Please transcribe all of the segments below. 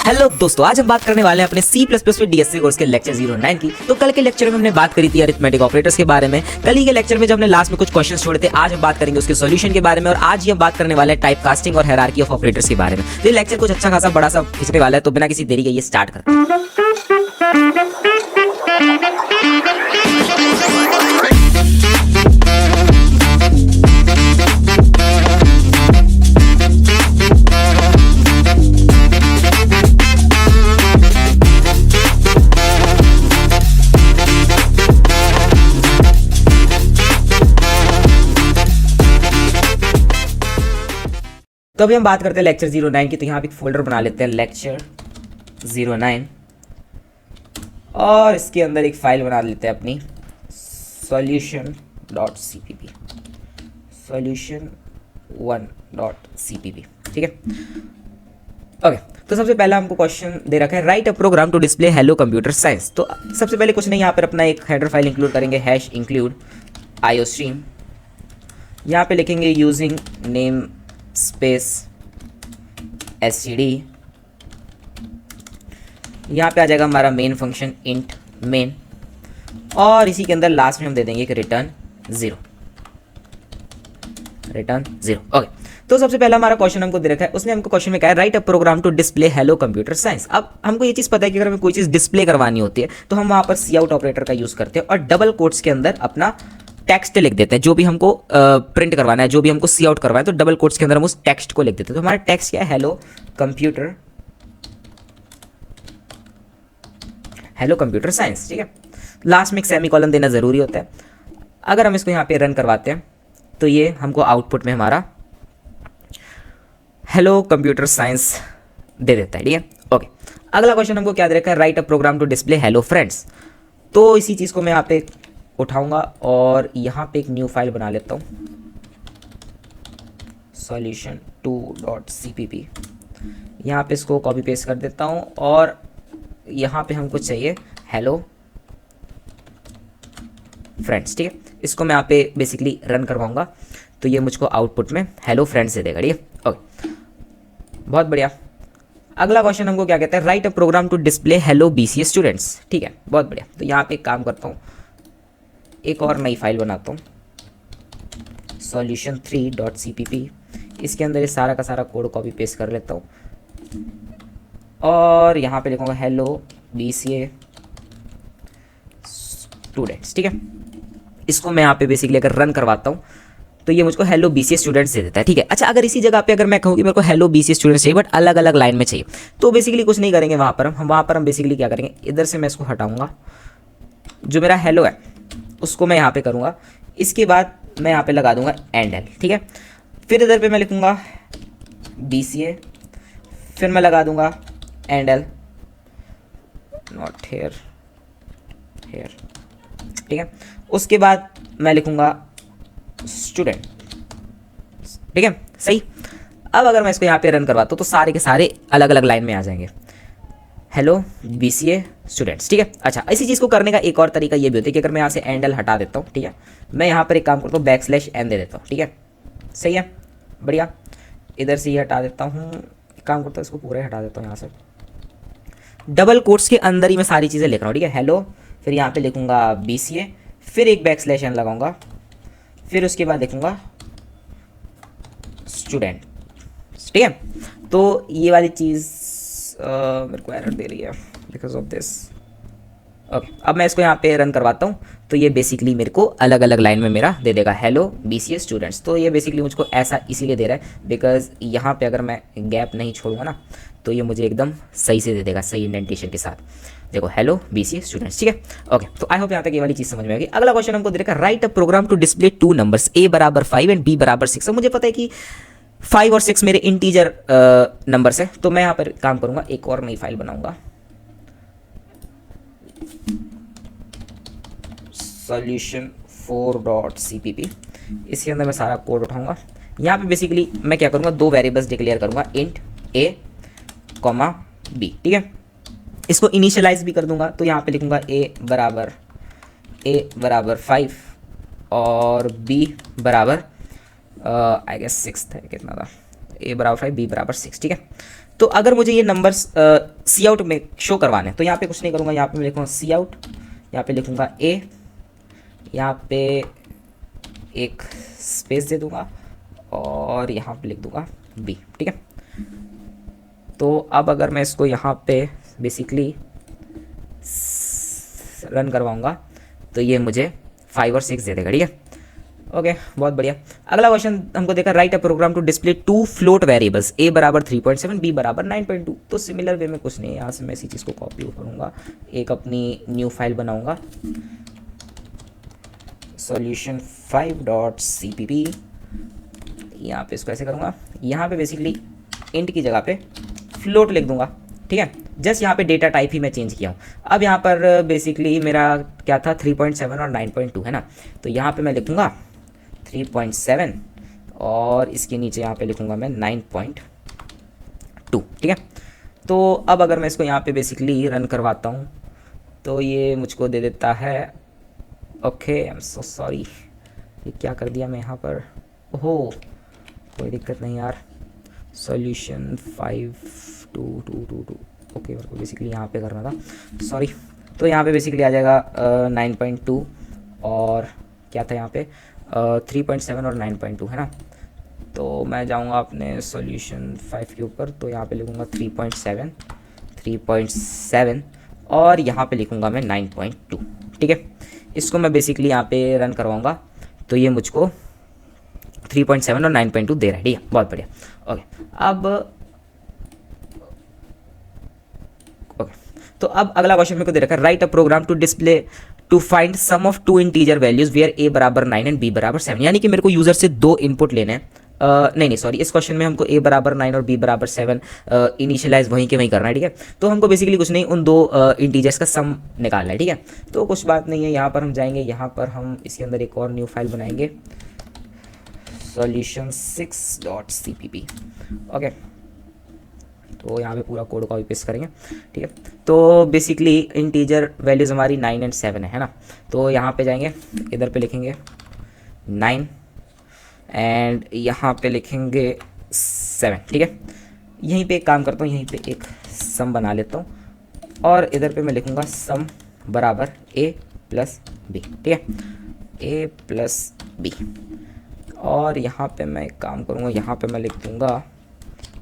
Hello दोस्तों, आज हम बात करने वाले हैं अपने C++ में डीएससी कोर्स के लेक्चर 09 की। तो कल के लेक्चर में हमने बात करी थी अरिथमेटिक ऑपरेटर्स के बारे में। कल ही के लेक्चर में जब हमने लास्ट में कुछ क्वेश्चंस छोड़े थे, आज हम बात करेंगे उसके सॉल्यूशन के बारे में। और आज ही हम बात करने वाले हैं टाइप कास्टिंग और हायरार्की ऑफ ऑपरेटर्स के बारे में। तो ये लेक्चर कुछ अच्छा खासा बड़ा सा खिंचने वाला है, तो बिना किसी देरी के ये स्टार्ट करते हैं। तो अभी हम बात करते हैं लेक्चर 09 की। तो यहाँ पे एक फोल्डर बना लेते हैं लेक्चर 09 और इसके अंदर एक फाइल बना लेते हैं अपनी solution.cpp solution1.cpp। ठीक है, ओके। तो सबसे पहला हमको क्वेश्चन दे रखा है write a program to display hello computer science. तो सबसे पहले कुछ नहीं, यहाँ पर अपना एक हेडर फाइल इंक्लूड करेंगे, हैश इंक्लूड iostream। यहाँ पे लिखेंगे यूजिंग नेम स्पेस std। यहाँ पे आ जाएगा हमारा मेन फंक्शन इंट मेन, और इसी के अंदर लास्ट में हम दे देंगे कि रिटर्न 0। ओके। तो सबसे पहला हमारा क्वेश्चन हमको दे रखा है, उसने हमको क्वेश्चन में कहा है write a program to display hello computer science. अब हमको ये चीज़ पता है कि अगर हमें कोई चीज़ डिस्प्ले करवानी होती है तो हम वहाँ पर सी आउट ऑपरेटर का यूज़ करते हैं और डबल कोट्स के अंदर अपना टेक्स्ट लिख देते हैं। जो भी हमको प्रिंट करवाना है, जो भी हमको सी आउट करवाना है, तो डबल कोट्स के अंदर हम उस टेक्स्ट को लिख देते हैं। तो हमारा टेक्स्ट क्या है? Hello computer science. ठीक है, लास्ट में एक सेमीकोलन देना ज़रूरी होता है। अगर हम इसको यहाँ पे रन करवाते हैं तो ये हमको आउटपुट में हमारा हेलो कंप्यूटर साइंस दे देता है। ठीक है, ओके। अगला क्वेश्चन हमको क्या दे रखा है? Write a program to display hello friends. तो इसी चीज़ को मैं यहाँ पे उठाऊंगा और यहाँ पे एक न्यू फाइल बना लेता हूँ solution2.cpp। यहाँ पे इसको कॉपी पेस्ट कर देता हूँ और यहाँ पे हमको चाहिए हेलो फ्रेंड्स। ठीक है, इसको मैं यहाँ पे बेसिकली रन करवाऊंगा तो ये मुझको आउटपुट में हेलो फ्रेंड्स दे देगा। ठीक है, ओके, बहुत बढ़िया। अगला क्वेश्चन हमको क्या कहता है? Write a program to display hello BCA students. ठीक है, बहुत बढ़िया। तो यहाँ पे एक काम करता हूँ, एक और नई फाइल बनाता हूँ solution3.cpp। इसके अंदर ये सारा का सारा कोड कॉपी पेस्ट कर लेता हूँ और यहाँ पे लिखूँगा हेलो BCA स्टूडेंट्स। ठीक है, इसको मैं यहाँ पे बेसिकली अगर रन करवाता हूँ तो ये मुझको हेलो BCA स्टूडेंट्स दे देता है। ठीक है, अच्छा, अगर इसी जगह पे अगर मैं कहूँ कि मेरे को हेलो BCA स्टूडेंट्स चाहिए बट अलग अलग लाइन में चाहिए, तो बेसिकली कुछ नहीं करेंगे वहाँ पर हम बेसिकली क्या करेंगे, इधर से मैं इसको हटाऊँगा, जो मेरा हेलो है उसको मैं यहाँ पे करूँगा। इसके बाद मैं यहाँ पे लगा दूंगा एंडल। ठीक है, फिर इधर पे मैं लिखूँगा BCA, फिर मैं लगा दूंगा एंडल नॉट हेयर। ठीक है, उसके बाद मैं लिखूँगा स्टूडेंट। ठीक है, सही। अब अगर मैं इसको यहाँ पे रन करवाता हूँ तो सारे के सारे अलग अलग लाइन में आ जाएंगे, हेलो BCA स्टूडेंट्स। ठीक है, अच्छा, इसी चीज़ को करने का एक और तरीका ये भी होता है कि अगर मैं यहाँ से एंडल हटा देता हूँ, ठीक है, मैं यहाँ पर एक काम करता हूँ \n दे देता हूँ। ठीक है, सही है, बढ़िया। इधर से ये हटा देता हूँ, एक काम करता हूँ इसको पूरा हटा देता हूँ यहाँ से। डबल कोट्स के अंदर ही मैं सारी चीज़ें लिख रहा हूँ। ठीक है, हेलो, फिर यहाँ पे लिखूँगा BCA, फिर एक \n लगाऊंगा, फिर उसके बाद लिखूँगा स्टूडेंट। ठीक है, तो ये वाली चीज़ मेरे को एरर दे रही है बिकॉज ऑफ दिस। ओके, अब मैं इसको यहाँ पे रन करवाता हूँ तो ये बेसिकली मेरे को अलग अलग लाइन में मेरा दे देगा हेलो BCA स्टूडेंट्स। तो ये बेसिकली मुझको ऐसा इसीलिए दे रहा है बिकॉज यहाँ पे अगर मैं गैप नहीं छोड़ूंगा ना तो ये मुझे एकदम सही से दे देगा, सही इंडेंटेशन के साथ। देखो, हेलो BCA स्टूडेंट्स। ठीक है, ओके। तो आई होप यहाँ तक ये वाली चीज़ समझ में आएगी। अगला क्वेश्चन हमको दे रखा है write a program to display 2 numbers A = 5 and B = 6। अब मुझे पता है कि 5 और 6 मेरे इंटीजर नंबर्स है, तो मैं यहाँ पर काम करूँगा, एक और नई फाइल बनाऊँगा solution4.cpp। इसके अंदर मैं सारा कोड उठाऊँगा। यहाँ पे बेसिकली मैं क्या करूँगा, 2 वेरिएबल्स डिक्लेयर करूँगा, इंट A, B। ठीक है, इसको इनिशियलाइज भी कर दूँगा, तो यहाँ पे लिखूँगा A = 5 और B = आई गेस 6 है, कितना था, A = 5 B = 6। ठीक है, तो अगर मुझे ये नंबर्स सी आउट में शो करवाने तो यहाँ पे कुछ नहीं करूँगा, यहाँ पे मैं लिखूँगा सी आउट, यहाँ पे लिखूँगा ए, यहाँ पे एक स्पेस दे दूँगा और यहाँ पे लिख दूँगा बी, ठीक है। तो अब अगर मैं इसको यहाँ पे बेसिकली रन करवाऊँगा तो ये मुझे 5 और 6 दे देगा, ठीक है। ओके, बहुत बढ़िया। अगला क्वेश्चन हमको देखा, write a program to display 2 float variables A बराबर 3.7 बी बराबर 9.2। तो सिमिलर वे में कुछ नहीं है, यहाँ से मैं इसी चीज़ को कॉपी करूँगा, एक अपनी न्यू फाइल बनाऊँगा, solution5.cpp। यहाँ पे इसको ऐसे करूँगा, यहाँ पे बेसिकली इंट की जगह पे फ्लोट लिख दूंगा, ठीक है। जस्ट यहाँ पे डेटा टाइप ही मैं चेंज किया हूँ। अब यहाँ पर बेसिकली मेरा क्या था 3.7 और 9.2 है ना, तो यहाँ पे मैं लिखूँगा 3.7 और इसके नीचे यहाँ पे लिखूँगा मैं 9.2, ठीक है। तो अब अगर मैं इसको यहाँ पे बेसिकली रन करवाता हूँ तो ये मुझको दे देता है, okay I am so sorry, ये क्या कर दिया मैं यहाँ पर, ओहो कोई दिक्कत नहीं यार, सॉल्यूशन 52222, ओके मेरे को बेसिकली यहाँ पे करना था, सॉरी। तो यहाँ पे बेसिकली आ जाएगा 9.2 और क्या था यहाँ पे 3.7 और 9.2 है ना। तो मैं जाऊँगा अपने सॉल्यूशन 5 के ऊपर, तो यहाँ पे लिखूँगा 3.7 और यहाँ पे लिखूँगा मैं 9.2, ठीक है। इसको मैं बेसिकली यहाँ पे रन करवाऊँगा तो ये मुझको 3.7 और 9.2 दे रहा है, ठीक है, बहुत बढ़िया। ओके, तो अब अगला क्वेश्चन मेरे को दे रखा है, write a program to display to find sum of 2 integer values where A बराबर 9 एंड बी बराबर 7। यानी कि मेरे को यूजर से 2 इनपुट लेने हैं, नहीं सॉरी, इस क्वेश्चन में हमको ए बराबर 9 और बी बराबर 7 इनिशियलाइज वहीं के वहीं करना है, ठीक है। तो हमको बेसिकली कुछ नहीं, उन 2 इंटीजर्स का सम निकालना है, ठीक है। तो कुछ बात नहीं है, यहाँ पर हम जाएंगे, यहाँ पर हम इसके अंदर एक और न्यू फाइल बनाएंगे, solution6.cpp, ओके। तो यहाँ पे पूरा कोड कॉपी पेस्ट करेंगे, ठीक है। तो बेसिकली इंटीजर वैल्यूज़ हमारी 9 एंड 7 है ना। तो यहाँ पे जाएंगे, इधर पे लिखेंगे 9 एंड यहाँ पे लिखेंगे 7, ठीक है। यहीं पे एक काम करता हूँ, यहीं पे एक सम बना लेता हूँ और इधर पे मैं लिखूँगा सम बराबर a प्लस बी, ठीक है, a प्लस बी। और यहाँ पे मैं एक काम करूँगा, यहाँ पे मैं लिख दूँगा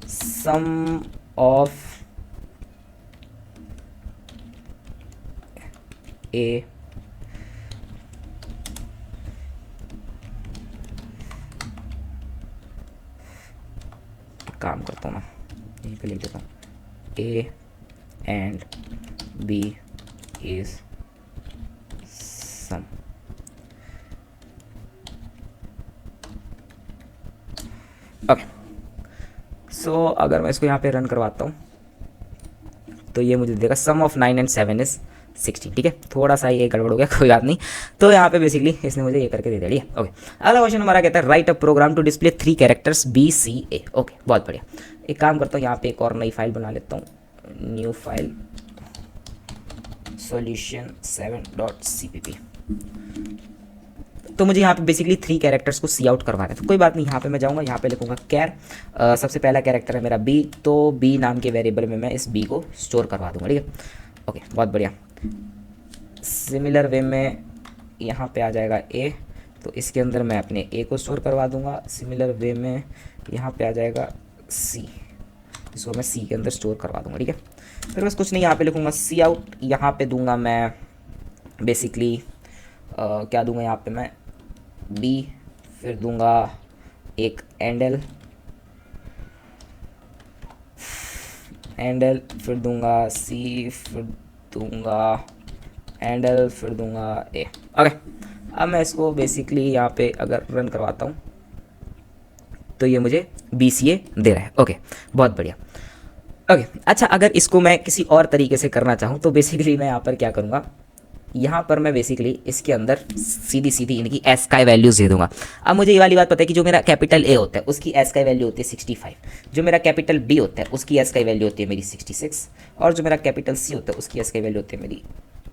सम ऑफ ए काम करता हूँ ना, यहीं पे लिख देता हूँ A and B is sum. Okay, so अगर मैं इसको यहाँ पे रन करवाता हूँ तो ये मुझे देगा सम ऑफ 9 एंड 7 इज 16, ठीक है। थोड़ा सा ये गड़बड़ हो गया, कोई बात नहीं। तो यहाँ पे बेसिकली इसने मुझे ये करके दे दिया, ओके। अगला क्वेश्चन हमारा कहता है, write a program to display 3 characters B C A, okay, बहुत बढ़िया। एक काम करता हूँ, यहाँ पे एक और नई फाइल बना लेता हूँ, न्यू फाइल solution7.cpp। तो मुझे यहाँ पे बेसिकली 3 कैरेक्टर्स को सी आउट करवाना है, तो कोई बात नहीं, यहाँ पे मैं जाऊँगा, यहाँ पे लिखूँगा कैर, सबसे पहला कैरेक्टर है मेरा बी, तो बी नाम के वेरिएबल में मैं इस बी को स्टोर करवा दूँगा, ठीक है, ओके, बहुत बढ़िया। सिमिलर वे में यहाँ पे आ जाएगा ए, तो इसके अंदर मैं अपने ए को स्टोर करवा दूँगा। सिमिलर वे में यहाँ पे आ जाएगा सी, इसको मैं सी के अंदर स्टोर करवा दूँगा, ठीक है। फिर बस कुछ नहीं, यहाँ पे लिखूँगा सी आउट, यहाँ पे दूँगा मैं बेसिकली क्या दूँगा, यहाँ पे मैं बी, फिर दूंगा एक एंडल, फिर दूंगा सी, फिर दूंगा एंडल, फिर दूंगा ए, ओके। अब मैं इसको बेसिकली यहाँ पे अगर रन करवाता हूँ तो ये मुझे BCA दे रहा है, ओके, बहुत बढ़िया, ओके। अच्छा, अगर इसको मैं किसी और तरीके से करना चाहूँ तो बेसिकली मैं यहाँ पर क्या करूँगा, यहाँ पर मैं बेसिकली इसके अंदर सीधी सीधी इनकी एस का वैल्यूज़ दे दूंगा। अब मुझे ये वाली बात पता है कि जो मेरा कैपिटल ए होता है उसकी एस का वैल्यू होती है 65, जो मेरा कैपिटल बी होता है उसकी एस का वैल्यू होती है मेरी 66, और जो मेरा कैपिटल सी होता है उसकी एस का वैल्यू होती है मेरी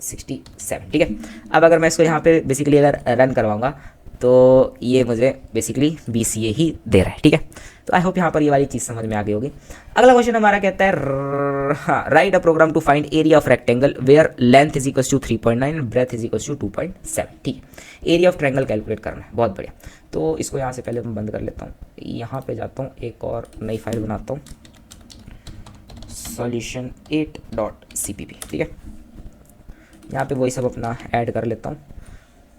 67, ठीक है। अब अगर मैं इसको यहाँ पे बेसिकली अगर रन करवाऊँगा तो ये मुझे बेसिकली BCA ही दे रहा है, ठीक है। तो आई होप यहाँ पर ये वाली चीज़ समझ में आ गई होगी। अगला क्वेश्चन हमारा कहता है हाँ, write a program to find area of rectangle where length is equals to 3.9 breadth is equals to 2.7, ठीक है। एरिया ऑफ ट्रायंगल कैलकुलेट करना है, बहुत बढ़िया। तो इसको यहाँ से पहले मैं बंद कर लेता हूँ, यहाँ पे जाता हूँ, एक और नई फाइल बनाता हूँ, solution8.cpp, ठीक है। यहाँ पे वही सब अपना ऐड कर लेता हूँ।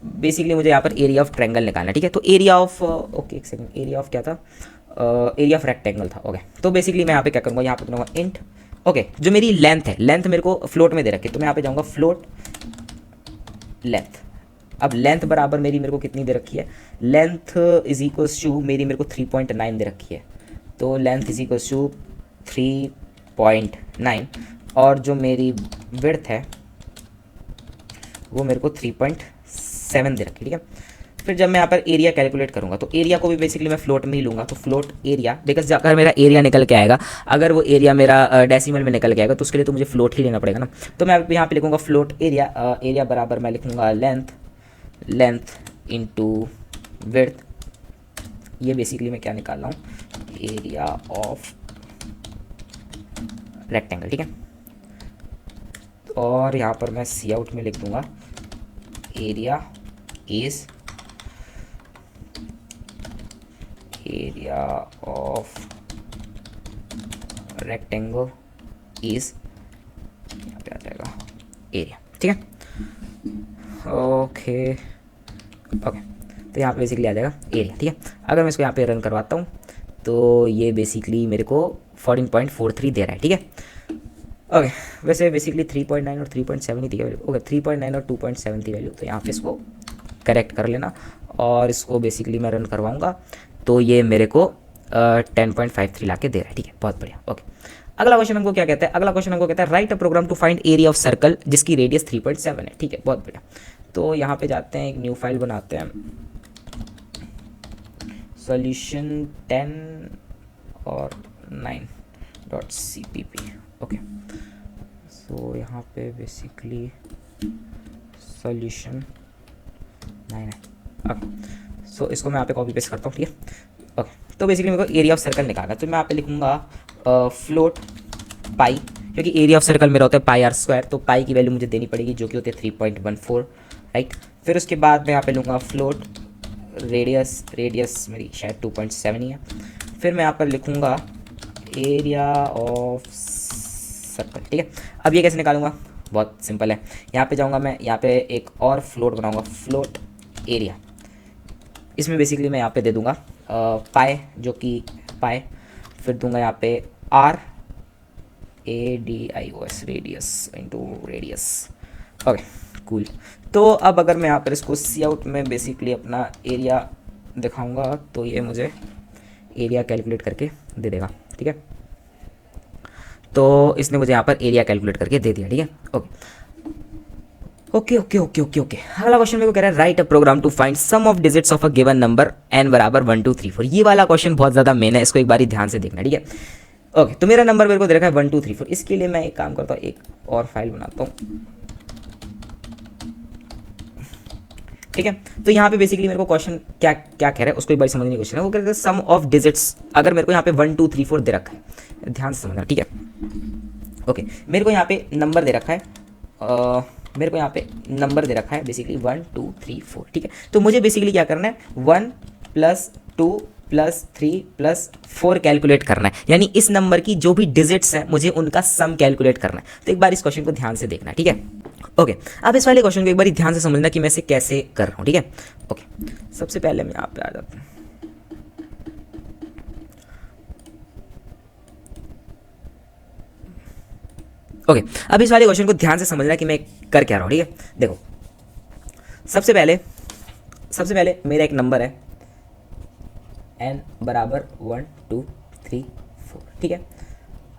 बेसिकली मुझे यहाँ पर एरिया ऑफ ट्रायंगल निकालना है, ठीक है। तो एरिया ऑफ ओके एक सेकंड, एरिया ऑफ क्या था, एरिया ऑफ रेक्टेंगल था, ओके। तो बेसिकली मैं यहाँ पे क्या करूँगा, यहाँ पे करूँगा इंट, ओके। जो मेरी लेंथ है, लेंथ मेरे को फ्लोट में दे रखी है, तो मैं यहाँ पे जाऊँगा फ्लोट लेंथ। अब लेंथ बराबर मेरे को कितनी दे रखी है, लेंथ इज इक्वल्स टू मेरे को 3.9 दे रखी है। तो लेंथ इज इक्वल्स टू 3.9 और जो मेरी विड्थ है वो मेरे को 3.7 दे रखी है, ठीक है। फिर जब मैं यहाँ पर एरिया कैलकुलेट करूँगा तो एरिया को भी बेसिकली मैं फ्लोट में ही लूँगा, तो फ्लोट एरिया, बिकॉज अगर मेरा एरिया निकल के आएगा, अगर वो एरिया मेरा डेसिमल में निकल के आएगा तो उसके लिए तो मुझे फ्लोट ही लेना पड़ेगा ना। तो मैं यहाँ पे लिखूँगा फ्लोट एरिया, एरिया बराबर मैं लिखूँगा लेंथ इंटू विड्थ। ये बेसिकली मैं क्या निकाल रहा हूँ, एरिया ऑफ रेक्टेंगल, ठीक है। और यहाँ पर मैं सी आउट में लिख दूँगा area is area of rectangle is, यहाँ पे आ जाएगा एरिया, ठीक है। ओके ओके, तो यहाँ पे बेसिकली आ जाएगा एरिया, ठीक है। अगर मैं इसको यहाँ पे रन करवाता हूँ तो ये बेसिकली मेरे को 14.43 दे रहा है, ठीक है। ओके, वैसे बेसिकली 3.9 और 3.7 ही थी वैल्यू, ओके 3.9 और 2.7 थी वैल्यू, तो यहाँ पे इसको करेक्ट कर लेना और इसको बेसिकली मैं रन करवाऊँगा तो ये मेरे को 10.53 ला के दे रहा है, ठीक है, बहुत बढ़िया। ओके, अगला क्वेश्चन हमको क्या कहता है, अगला क्वेश्चन हमको कहता है write a program to find area of circle जिसकी रेडियस 3.7 है, ठीक है, बहुत बढ़िया। तो यहाँ पे जाते हैं, एक न्यू फाइल बनाते हैं, solution 10 और 9.cpp, ओके। सो यहाँ पे बेसिकली solution 9 है, ओके। सो इसको मैं यहाँ पे कॉपी पेस्ट करता हूँ, ठीक है, ओके। तो बेसिकली मेरे को एरिया ऑफ सर्कल निकालना है, तो मैं यहाँ पे लिखूँगा फ्लोट पाई, क्योंकि एरिया ऑफ सर्कल मेरा होता है पाई आर स्क्वायर, तो पाई की वैल्यू मुझे देनी पड़ेगी जो कि होती है 3.14, राइट। फिर उसके बाद मैं यहाँ पे लूँगा फ्लोट रेडियस मेरी शायद 2.7 ही है। फिर मैं यहाँ पर लिखूँगा एरिया ऑफ सर्कल, ठीक है। अब ये कैसे निकालूंगा, बहुत सिंपल है, यहाँ पे जाऊँगा मैं, यहाँ पे एक और फ्लोट बनाऊँगा, फ्लोट एरिया। इसमें बेसिकली मैं यहाँ पे दे दूँगा पाए, जो कि पाए, फिर दूंगा यहाँ पे RADIOS radius into radius, okay cool. तो अब अगर मैं यहाँ पर इसको सी आउट में बेसिकली अपना एरिया दिखाऊंगा तो ये मुझे एरिया कैलकुलेट करके दे देगा, ठीक है। तो इसने मुझे यहाँ पर एरिया कैलकुलेट करके दे दिया, ठीक है, okay okay okay okay okay. अगला क्वेश्चन मेरे को कह रहा है write a program to find sum of digits of a given number n बराबर 1 2 3 4। ये वाला क्वेश्चन बहुत ज़्यादा मेन है, इसको एक बार ध्यान से देखना, ठीक है। ओके, तो मेरा नंबर मेरे को दे रखा है 1 2 3 4। इसके लिए मैं एक काम करता हूँ, एक और फाइल बनाता हूँ, ठीक है। तो यहाँ पे बेसिकली मेरे को क्वेश्चन क्या क्या कह रहा है उसको एक बार समझने की कोशिश है। वो कह रहा है सम ऑफ डिजिट्स, अगर मेरे को यहाँ पे 1 2 3 4 दे रखा है, ध्यान से समझना, ठीक है। ओके, मेरे को यहाँ पे नंबर दे रखा है, मेरे को यहाँ पे नंबर दे रखा है बेसिकली 1 2 3 4, ठीक है। तो मुझे बेसिकली क्या करना है, 1 + 2 + 3 + 4 कैलकुलेट करना है, यानी इस नंबर की जो भी डिजिट्स हैं मुझे उनका सम कैलकुलेट करना है। तो एक बार इस क्वेश्चन को ध्यान से देखना, ठीक है। ओके, अब इस वाले क्वेश्चन को एक बार ध्यान से समझना कि मैं इसे कैसे कर रहा हूँ, ठीक है। ओके, सबसे पहले मैं यहाँ पे आ जाता हूँ, ओके। अब इस वाले क्वेश्चन को ध्यान से समझना कि मैं कर क्या रहा हूँ, ठीक है। देखो, सबसे पहले मेरा एक नंबर है n बराबर 1 2 3 4, ठीक है।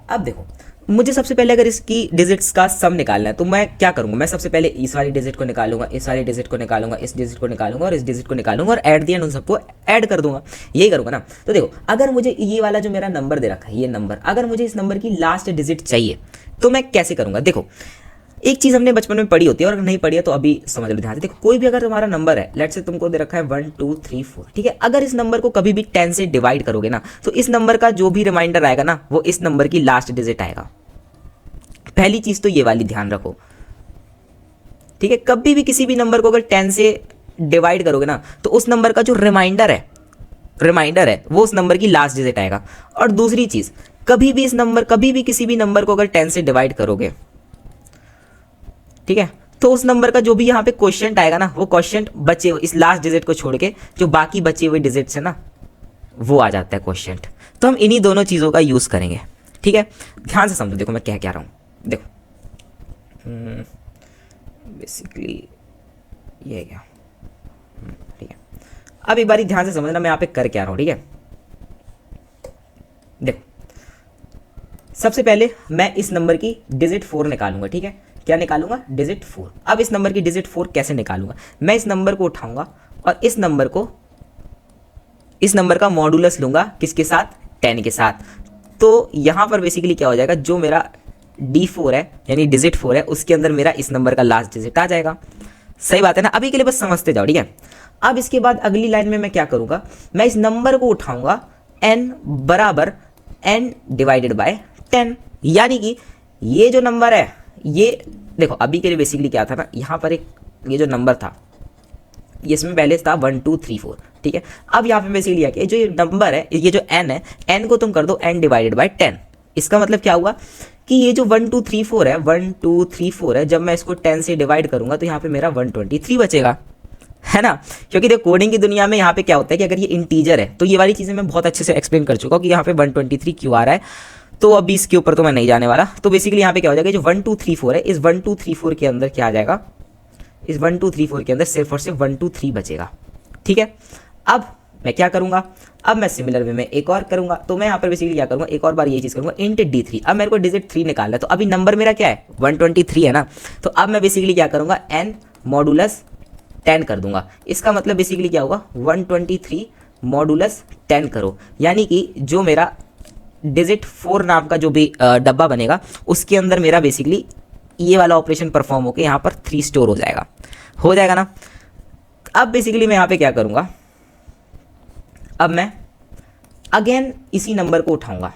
अब देखो, मुझे सबसे पहले अगर इसकी डिजिट्स का सम निकालना है तो मैं क्या करूँगा, मैं सबसे पहले इस वाली डिजिट को निकालूंगा, इस वाली डिजिट को निकालूंगा, इस डिजिट को निकालूंगा और इस डिजिट को निकालूंगा और एट द एंड उन सबको ऐड कर दूंगा, यही करूँगा ना। तो देखो, अगर मुझे ये वाला जो मेरा नंबर दे रखा है, ये नंबर, अगर मुझे इस नंबर की लास्ट डिजिट चाहिए तो मैं कैसे करूँगा। देखो, एक चीज़ हमने बचपन में पढ़ी होती है और अगर नहीं पढ़ी है तो अभी समझ लो ध्यान से। देखो कोई भी अगर तुम्हारा नंबर है, लेट्स से तुमको दे रखा है 1 2 3 4, ठीक है, अगर इस नंबर को कभी भी 10 से डिवाइड करोगे ना तो इस नंबर का जो भी रिमाइंडर आएगा ना वो इस नंबर की लास्ट डिजिट आएगा। पहली चीज़ तो ये वाली ध्यान रखो, ठीक है। कभी भी किसी भी नंबर को अगर 10 से डिवाइड करोगे ना तो उस नंबर का जो रिमाइंडर है वो उस नंबर की लास्ट डिजिट आएगा। और दूसरी चीज़, कभी भी किसी भी नंबर को अगर 10 से डिवाइड करोगे, ठीक है, तो उस नंबर का जो भी यहाँ पे क्वेश्चन आएगा ना वो क्वेश्चन बचे इस लास्ट डिजिट को छोड़ के जो बाकी बचे हुए डिजिट्स है ना वो आ जाता है क्वेश्चन। तो हम इन्हीं दोनों चीज़ों का यूज़ करेंगे, ठीक है। ध्यान से समझो, देखो मैं क्या रहा हूँ, देखो बेसिकली ये क्या, ठीक है। अब एक बारी ध्यान से समझना मैं यहाँ पे कर क्या रहा हूँ, ठीक है। देखो सबसे पहले मैं इस नंबर की डिजिट 4 निकालूंगा, ठीक है। क्या निकालूंगा? डिजिट 4। अब इस नंबर की डिजिट 4 कैसे निकालूंगा? मैं इस नंबर को उठाऊंगा और इस नंबर का मॉडुलस लूंगा, किसके साथ? 10 के साथ। तो यहाँ पर बेसिकली क्या हो जाएगा, जो मेरा D4 है यानी डिजिट 4 है उसके अंदर मेरा इस नंबर का लास्ट डिजिट आ जाएगा। सही बात है ना? अभी के लिए बस समझते जाओ, ठीक है। अब इसके बाद अगली लाइन में मैं क्या करूँगा, मैं इस नंबर को उठाऊंगा n बराबर n डिवाइडेड बाय 10, यानी कि ये जो नंबर है ये देखो अभी के लिए बेसिकली क्या था ना, यहाँ पर एक ये जो नंबर था ये इसमें पहले था 1 2 3 4, ठीक है। अब यहाँ पे बेसिकली क्या कि जो ये नंबर है, ये जो n है, n को तुम कर दो n डिवाइडेड बाय 10। इसका मतलब क्या हुआ कि ये जो 1 2 3 4 है, 1 2 3 4 है, जब मैं इसको 10 से डिवाइड करूंगा तो यहाँ पे मेरा 123 बचेगा, है ना। क्योंकि देखो कोडिंग की दुनिया में यहाँ पे क्या होता है कि अगर ये इंटीजर है तो ये वाली चीज़ें मैं बहुत अच्छे से एक्सप्लेन कर चुका हूँ कि यहाँ पे 123 क्यों आ रहा है, तो अभी इसके ऊपर तो मैं नहीं जाने वाला। तो बेसिकली यहाँ पे क्या हो जाएगा, जो 1 2 3 4 है, इस 1 2 3 4 के अंदर क्या आ जाएगा, इस 1 2 3 4 के अंदर सिर्फ और सिर्फ 1 2 3 बचेगा, ठीक है। अब मैं क्या करूँगा, अब मैं सिमिलर वे में एक और करूँगा। तो मैं यहाँ पर बेसिकली क्या करूँगा, एक और बार ये चीज़ करूँगा, इंट D3। अब मेरे को डिजिट 3 निकालना है, तो अभी नंबर मेरा क्या है 123 है ना। तो अब मैं बेसिकली क्या करूँगा, n मॉडुलस 10 कर दूंगा। इसका मतलब बेसिकली क्या होगा, 123 मॉडुलस 10 करो, यानी कि जो मेरा डिजिट 4 नाम का जो भी डब्बा बनेगा उसके अंदर मेरा बेसिकली ये वाला ऑपरेशन परफॉर्म होकर यहाँ पर 3 स्टोर हो जाएगा ना। अब बेसिकली मैं यहाँ पे क्या करूँगा, अब मैं अगेन इसी नंबर को उठाऊंगा,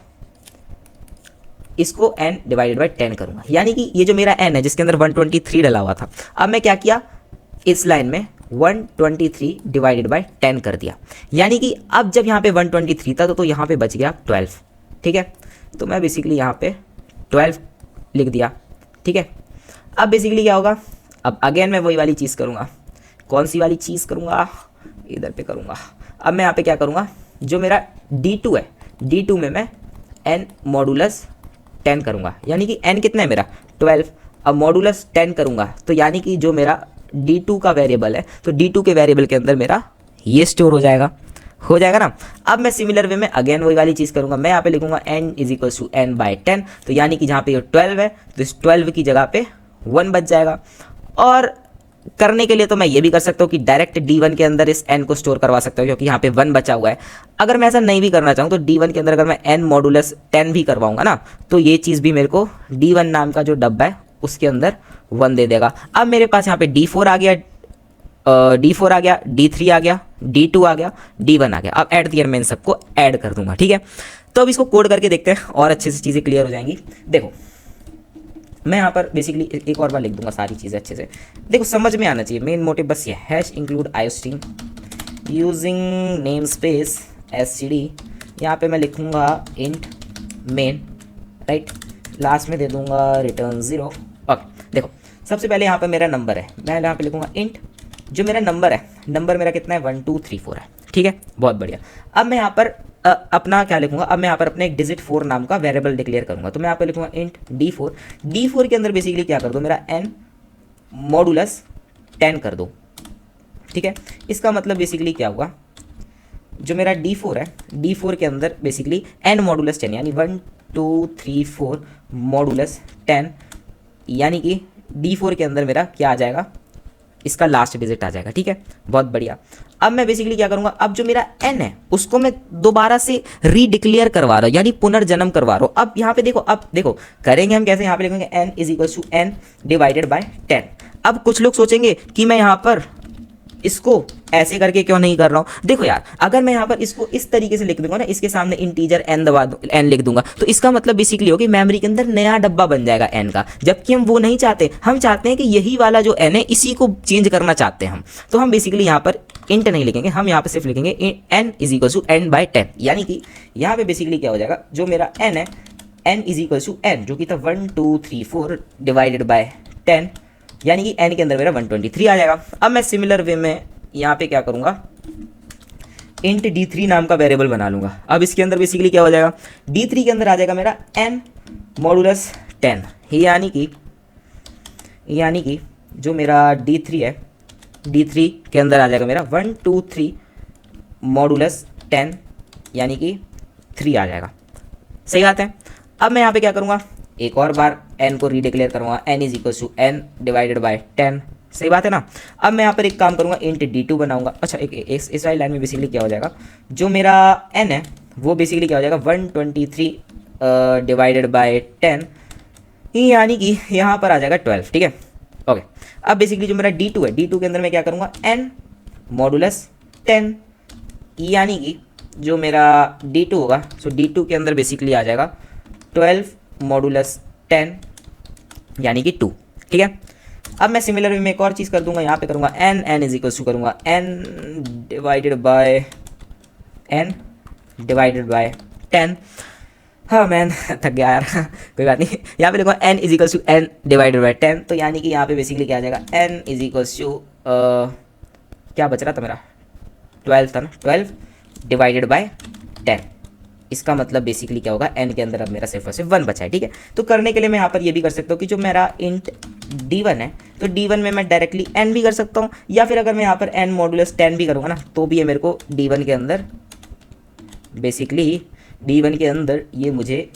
इसको n डिवाइडेड बाय 10 करूँगा, यानी कि ये जो मेरा n है जिसके अंदर 123 डला हुआ था, अब मैं क्या किया, इस लाइन में 123 डिवाइडेड बाय 10 कर दिया, यानी कि अब जब यहाँ पे 123 था तो यहाँ पे बच गया 12, ठीक है। तो मैं बेसिकली यहाँ पे 12 लिख दिया, ठीक है। अब बेसिकली क्या होगा, अब अगेन मैं वही वाली चीज़ करूँगा। कौन सी वाली चीज़ करूँगा, इधर पे करूँगा। अब मैं यहाँ पे क्या करूँगा, जो मेरा D2 है, D2 में मैं n मॉडुलस 10 करूँगा, यानी कि n कितना है मेरा 12। अब मॉडुलस 10 करूँगा तो यानी कि जो मेरा D2 का वेरिएबल है तो D2 के वेरिएबल के अंदर मेरा ये स्टोर हो जाएगा ना। अब मैं सिमिलर वे में अगेन वही वाली चीज़ करूँगा, मैं यहाँ पे लिखूँगा n = n बाय 10, तो यानी कि जहाँ पे ये 12 है तो इस 12 की जगह पे 1 बच जाएगा। और करने के लिए तो मैं ये भी कर सकता हूँ कि डायरेक्ट D1 के अंदर इस n को स्टोर करवा सकता हूँ क्योंकि यहाँ पे 1 बचा हुआ है। अगर मैं ऐसा नहीं भी करना चाहूँ तो D1 के अंदर अगर मैं n मॉडुलस 10 भी करवाऊँगा ना तो ये चीज़ भी मेरे को D1 नाम का जो डब्बा है उसके अंदर 1 दे देगा। अब मेरे पास यहाँ पे D4 आ गया, D3 आ गया, D2 आ गया, D1 आ गया। अब एट द ईयर मैं इन सबको ऐड कर दूंगा, ठीक है। तो अब इसको कोड करके देखते हैं और अच्छे से चीज़ें क्लियर हो जाएंगी। देखो मैं यहाँ पर बेसिकली एक और बार लिख दूंगा सारी चीज़ें अच्छे से, देखो समझ में आना चाहिए। मेन मोटिव बस ये hash include iostream using name space std, यहाँ पे मैं लिखूँगा इंट मेन, राइट, लास्ट में दे दूंगा रिटर्न 0। ओके देखो सबसे पहले यहाँ पे मेरा नंबर है, मैं यहाँ पे लिखूँगा इंट, जो मेरा नंबर है, नंबर मेरा कितना है 1 2 3 4 है, ठीक है, बहुत बढ़िया। अब मैं यहाँ पर अपना क्या लिखूंगा, अब मैं यहाँ पर अपने एक डिजिट 4 नाम का वेरिएबल डिक्लेयर करूंगा। तो मैं यहाँ पर लिखूंगा इंट D4 के अंदर बेसिकली क्या कर दो, मेरा n मॉडुलस 10 कर दो, ठीक है। इसका मतलब बेसिकली क्या हुआ, जो मेरा D4 है, D4 के अंदर बेसिकली n मॉडुलस 10 यानी 1 2 3 4 मॉडुलस 10, यानी कि D4 के अंदर मेरा क्या आ जाएगा, इसका लास्ट डिजिट आ जाएगा, ठीक है, बहुत बढ़िया। अब मैं बेसिकली क्या करूंगा, अब जो मेरा n है उसको मैं दोबारा से रीडिक्लेयर करवा रहा हूँ, यानी पुनर्जन्म करवा रहा हूँ। अब यहाँ पे देखो, अब देखो करेंगे हम कैसे, यहाँ पे लिखेंगे n is equal to n divided by 10। अब कुछ लोग सोचेंगे कि मैं यहाँ पर इसको ऐसे करके क्यों नहीं कर रहा हूं। देखो यार, अगर मैं यहाँ पर इसको इस तरीके से लिख दूंगा ना, इसके सामने इंटीजर n दबा दूं, n लिख दूंगा, तो इसका मतलब बेसिकली हो कि मेमोरी के अंदर नया डब्बा बन जाएगा n का, जबकि हम वो नहीं चाहते। हम चाहते हैं कि यही वाला जो n है इसी को चेंज करना चाहते हैं हम। तो हम बेसिकली यहाँ पर इंट नहीं लिखेंगे, हम यहाँ पर सिर्फ लिखेंगे n is equal to n by 10, यानी कि यहाँ पे बेसिकली क्या हो जाएगा, जो मेरा n है n is equal to n जो कि था 1 2 3 4 डिवाइडेड बाय 10, यानी कि n के अंदर मेरा 123 आ जाएगा। अब मैं सिमिलर वे में यहाँ पे क्या करूँगा, इंट d3 नाम का वेरिएबल बना लूँगा। अब इसके अंदर बेसिकली क्या हो जाएगा, d3 के अंदर आ जाएगा मेरा n मॉडुलस 10, यानी कि जो मेरा d3 है, d3 के अंदर आ जाएगा मेरा 1 2 3 मॉडुलस 10, यानी कि 3 आ जाएगा। सही बात है। अब मैं यहाँ पे क्या करूँगा, एक और बार n को रीडिक्लेयर करूँगा, n is equal to n divided by 10। सही बात है ना। अब मैं यहाँ पर एक काम करूँगा, इंट d2 बनाऊंगा। अच्छा, इस वाली लाइन में बेसिकली क्या हो जाएगा, जो मेरा n है वो बेसिकली क्या हो जाएगा 123 डिवाइडेड बाय 10, यानी कि यहाँ पर आ जाएगा 12। ठीक है, ओके। अब बेसिकली जो मेरा d2 है, d2 के अंदर मैं क्या करूँगा n मॉडुलस 10, यानी कि जो मेरा d2 होगा, सो d2 के अंदर बेसिकली आ जाएगा 12 मॉडुलस 10, यानी कि 2। ठीक है। अब मैं सिमिलर वे में एक और चीज़ कर दूंगा, यहाँ पे करूँगा n इज इक्वल्स टू करूँगा n डिवाइडेड बाय 10। हाँ मैन थक गया यार कोई बात नहीं। यहाँ पे लिखूँगा n is equals to n divided by 10, तो यानी कि यहाँ पे बेसिकली क्या आ जाएगा, n इज इक्वल्स टू क्या बच रहा था मेरा, 12 था ना, 12 डिवाइडेड बाय 10। इसका मतलब बेसिकली क्या होगा, n के अंदर अब मेरा सिर्फ और सिर्फ 1 बचा है। ठीक है, तो करने के लिए मैं यहाँ पर ये भी कर सकता हूँ कि जो मेरा इंट d1 है, तो d1 में मैं डायरेक्टली n भी कर सकता हूँ, या फिर अगर मैं यहाँ पर n मॉडुलस 10 भी करूँगा ना, तो भी ये मेरे को d1 के अंदर बेसिकली d1 के अंदर ये मुझे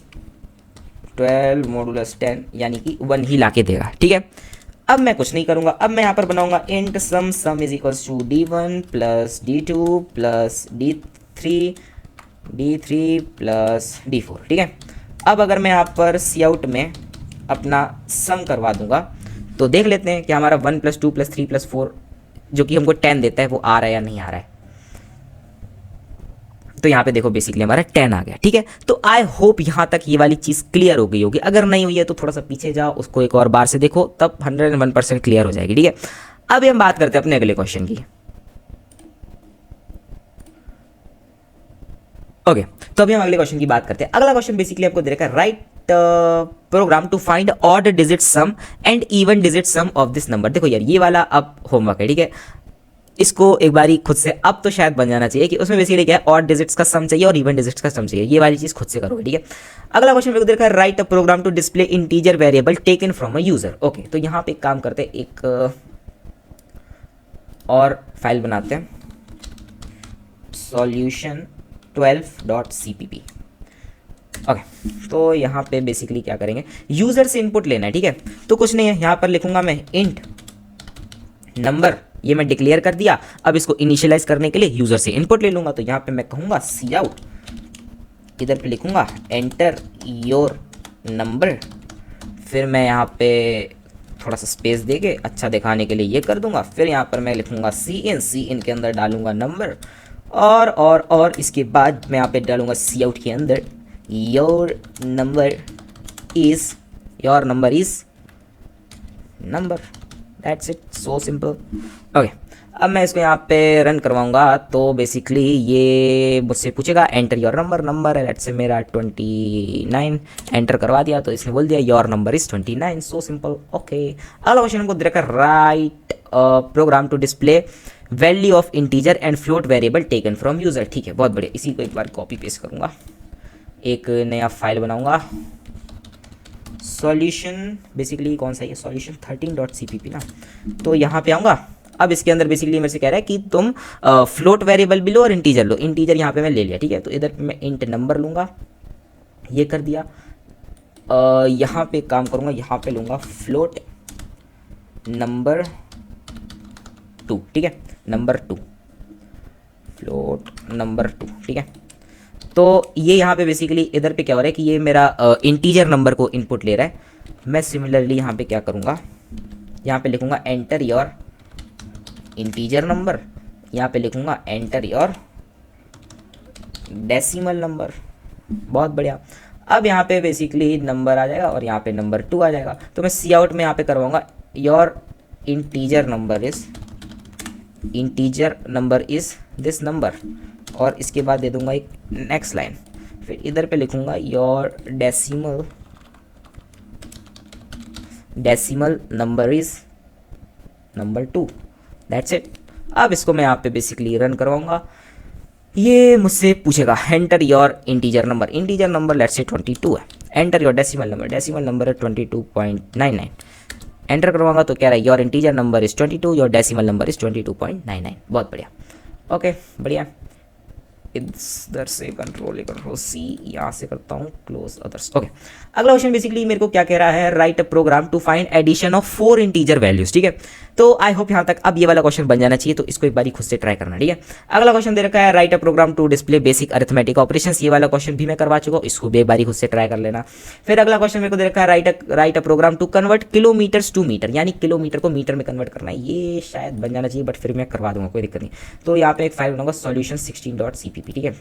12 मॉडुलस 10 यानी कि 1 ही ला के देगा। ठीक है, अब मैं कुछ नहीं करूँगा, अब मैं यहाँ पर बनाऊँगा int sum is equals to d1 plus d2 plus d3 plus d4। ठीक है, अब अगर मैं यहाँ पर सी आउट में अपना सम करवा दूंगा तो देख लेते हैं कि हमारा 1 प्लस 2 प्लस 3 प्लस 4 जो कि हमको 10 देता है वो आ रहा है या नहीं आ रहा है। तो यहाँ पे देखो बेसिकली हमारा 10 आ गया। ठीक है, तो आई होप यहाँ तक ये वाली चीज़ क्लियर हो गई होगी। अगर नहीं हुई है तो थोड़ा सा पीछे जाओ, उसको एक और बार से देखो, तब 101% क्लियर हो जाएगी। ठीक है, अभी हम बात करते हैं अपने अगले क्वेश्चन की। ओके, तो अभी हम अगले क्वेश्चन की बात करते हैं। अगला क्वेश्चन बेसिकली आपको दे रखा है, write program to find odd digit sum and even digit sum of this number. देखो यार, ये वाला अब होमवर्क है। ठीक है, इसको एक बारी खुद से अब तो शायद बन जाना चाहिए कि उसमें बेसिकली क्या है, ऑड डिजिट्स का सम चाहिए और इवन डिजिट्स का सम चाहिए। ये वाली चीज़ खुद से करोगे। ठीक है, अगला क्वेश्चन मेरे को दे रखा है, write a program to display integer variable taken from a user. Okay, तो यहाँ पे एक काम करते हैं, एक और फाइल बनाते हैं, solution 12.cpp। ओके, तो यहाँ पे बेसिकली क्या करेंगे, यूजर से इनपुट लेना है। ठीक है, तो कुछ नहीं है, यहाँ पर लिखूंगा मैं इंट नंबर, ये मैं डिक्लेयर कर दिया। अब इसको इनिशियलाइज करने के लिए यूजर से इनपुट ले लूंगा, तो यहाँ पे मैं कहूँगा सी आउट, इधर पे लिखूंगा एंटर योर नंबर, फिर मैं यहाँ पे थोड़ा सा स्पेस देके अच्छा दिखाने के लिए ये कर दूंगा, फिर यहाँ पर मैं लिखूंगा सी इन के अंदर डालूंगा नंबर, और इसके बाद मैं यहाँ पे डालूंगा सी आउट के अंदर your number is number. That's it, so simple. Okay, अब मैं इसको यहाँ पे रन करवाऊंगा, तो बेसिकली ये मुझसे पूछेगा एंटर योर नंबर है, लेट्स से मेरा 29 एंटर करवा दिया, तो इसने बोल दिया your number is 29। So simple. Okay, अगला क्वेश्चन हमको दे रखा है, write program to display value of integer and float variable taken from user. ठीक है, बहुत बढ़िया। इसी को एक बार कॉपी पेस्ट करूंगा, एक नया फाइल बनाऊंगा, सॉल्यूशन बेसिकली कौन सा है, सॉल्यूशन 13.cpp ना। तो यहाँ पे आऊँगा, अब इसके अंदर बेसिकली मेरे से कह रहा है कि तुम फ्लोट वेरिएबल भी लो और इंटीजर लो। इंटीजर यहाँ पे मैं ले लिया। ठीक है, तो इधर मैं इंट नंबर लूँगा, ये कर दिया। यहाँ पे काम करूँगा, यहाँ पे लूँगा फ्लोट नंबर 2। ठीक है, नंबर 2। फ्लोट नंबर 2, ठीक है। तो ये यहाँ पे बेसिकली इधर पे क्या हो रहा है कि ये मेरा इंटीजर नंबर को इनपुट ले रहा है। मैं सिमिलरली यहाँ पे क्या करूँगा, यहाँ पे लिखूँगा एंटर योर इंटीजर नंबर, यहाँ पे लिखूँगा एंटर योर डेसिमल नंबर। बहुत बढ़िया। अब यहाँ पे बेसिकली नंबर आ जाएगा और यहाँ पे नंबर 2 आ जाएगा। तो मैं सी आउट में यहाँ पे करवाऊँगा your integer number is this number, और इसके बाद दे दूंगा एक नेक्स्ट लाइन। फिर इधर पे लिखूंगा your decimal number is number 2, that's it. अब इसको मैं यहाँ पे बेसिकली रन करवाऊंगा। ये मुझसे पूछेगा enter your integer number let's say 22 है। एंटर योर डेसिमल नंबर है 22.99। एंटर करवाऊंगा तो कह रहा है your integer number is 22, your decimal number is 22.99। बहुत बढ़िया, ओके बढ़िया। इधर से कंट्रोल सी, यहाँ से करता हूँ क्लोज अदर्स। ओके, अगला क्वेश्चन बेसिकली मेरे को क्या कह रहा है, write a program to find addition of 4 integer values, ठीक है। तो आई होप यहाँ तक अब ये वाला क्वेश्चन बन जाना चाहिए, तो इसको एक बार खुद से ट्राई करना, ठीक है। अगला क्वेश्चन दे रखा है write a program to display basic arithmetic operations. ये वाला क्वेश्चन भी मैं करवा चुका हूँ, इसको भी एक बार खुद से ट्राई कर लेना। फिर अगला क्वेश्चन मेरे को दे रखा है write a program to convert kilometers to meter, यानी किलोमीटर को मीटर में कन्वर्ट करना है। ये शायद बन जाना चाहिए, बट फिर मैं करवा दूंगा, कोई दिक्कत नहीं। तो यहाँ पे एक फाइल बनाऊंगा सॉल्यूशन 16.cpp, ठीक है,